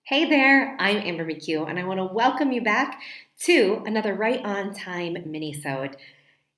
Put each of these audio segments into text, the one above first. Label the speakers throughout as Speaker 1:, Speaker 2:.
Speaker 1: Hey there, I'm Amber McHugh, and I want to welcome you back to another Right on Time Minisode.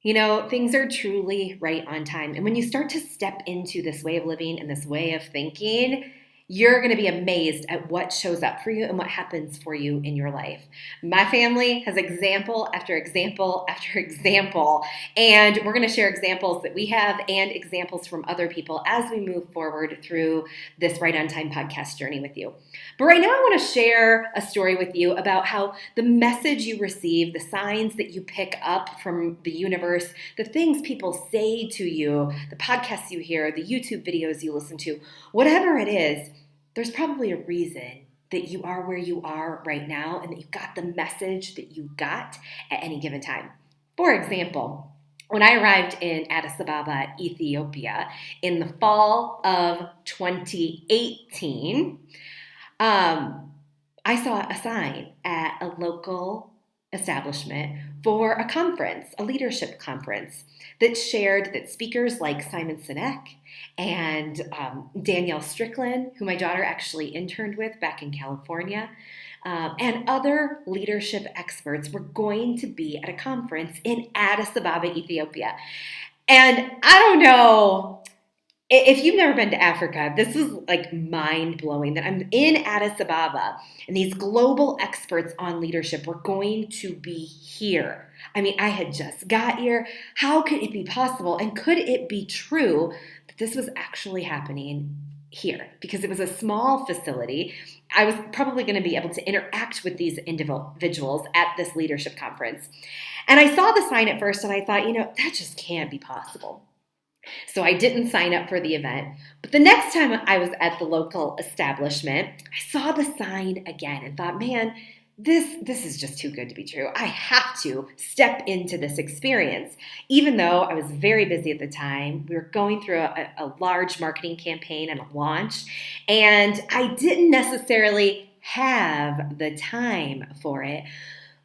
Speaker 1: You know, things are truly right on time. And when you start to step into this way of living and this way of thinking, you're going to be amazed at what shows up for you and what happens for you in your life. My family has example after example after example, and we're going to share examples that we have and examples from other people as we move forward through this Right on Time podcast journey with you. But right now, I want to share a story with you about how the message you receive, the signs that you pick up from the universe, the things people say to you, the podcasts you hear, the YouTube videos you listen to, whatever it is, there's probably a reason that you are where you are right now and that you got the message that you got at any given time. For example, when I arrived in Addis Ababa, Ethiopia, in the fall of 2018, I saw a sign at a local establishment for a conference, a leadership conference, that shared that speakers like Simon Sinek and Danielle Strickland, who my daughter actually interned with back in California, and other leadership experts were going to be at a conference in Addis Ababa, Ethiopia. And I don't know if you've never been to Africa, this is like mind-blowing that I'm in Addis Ababa and these global experts on leadership were going to be here. I mean, I had just got here. How could it be possible? And could it be true that this was actually happening here? Because it was a small facility. I was probably going to be able to interact with these individuals at this leadership conference. And I saw the sign at first and I thought, that just can't be possible. So I didn't sign up for the event. But the next time I was at the local establishment, I saw the sign again and thought, man, this is just too good to be true. I have to step into this experience. Even though I was very busy at the time, we were going through a large marketing campaign and a launch, and I didn't necessarily have the time for it.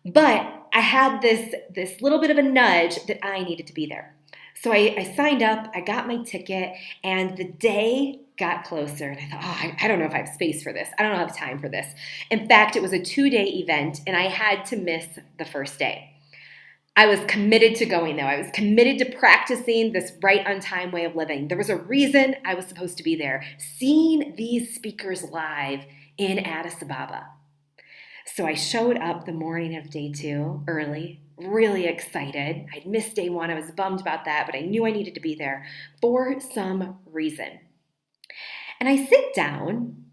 Speaker 1: But I had this little bit of a nudge that I needed to be there. So I signed up, I got my ticket, and the day got closer, and I thought, I don't know if I have space for this. I don't know if I have time for this. In fact, it was a 2-day event, and I had to miss the first day. I was committed to going, though. I was committed to practicing this right on time way of living. There was a reason I was supposed to be there, seeing these speakers live in Addis Ababa. So I showed up the morning of day 2 early, really excited. I'd missed day 1. I was bummed about that, but I knew I needed to be there for some reason. And I sit down,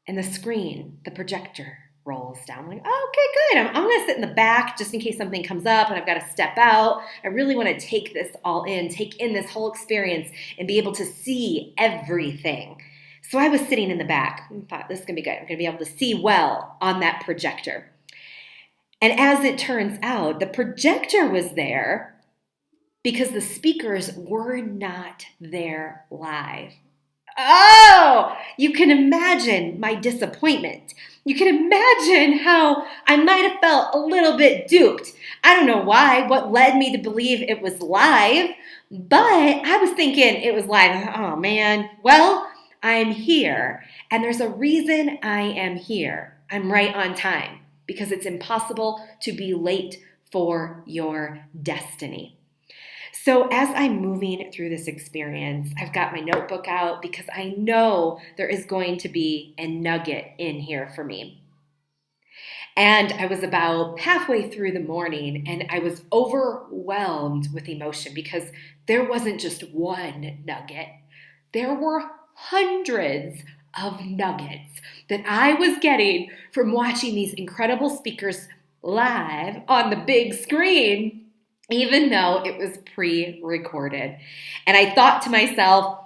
Speaker 1: and the screen, the projector, rolls down. I'm like, oh, okay, good. I'm going to sit in the back just in case something comes up and I've got to step out. I really want to take this all in, take in this whole experience and be able to see everything. So I was sitting in the back and thought, this is going to be good. I'm going to be able to see well on that projector. And as it turns out, the projector was there because the speakers were not there live. Oh, you can imagine my disappointment. You can imagine how I might have felt a little bit duped. I don't know why, what led me to believe it was live, but I was thinking it was live. Oh man, well, I'm here, and there's a reason I am here. I'm right on time because it's impossible to be late for your destiny. So as I'm moving through this experience, I've got my notebook out because I know there is going to be a nugget in here for me. And I was about halfway through the morning and I was overwhelmed with emotion because there wasn't just one nugget. There were hundreds of nuggets that I was getting from watching these incredible speakers live on the big screen, even though it was pre-recorded. And I thought to myself,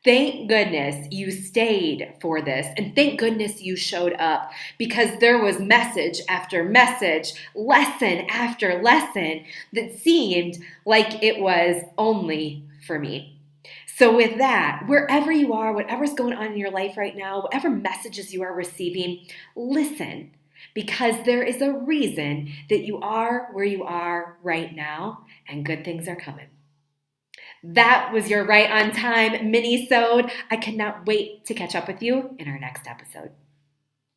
Speaker 1: thank goodness you stayed for this, and thank goodness you showed up, because there was message after message, lesson after lesson that seemed like it was only for me. So with that, wherever you are, whatever's going on in your life right now, whatever messages you are receiving, listen, because there is a reason that you are where you are right now, and good things are coming. That was your Right on Time Minisode. I cannot wait to catch up with you in our next episode.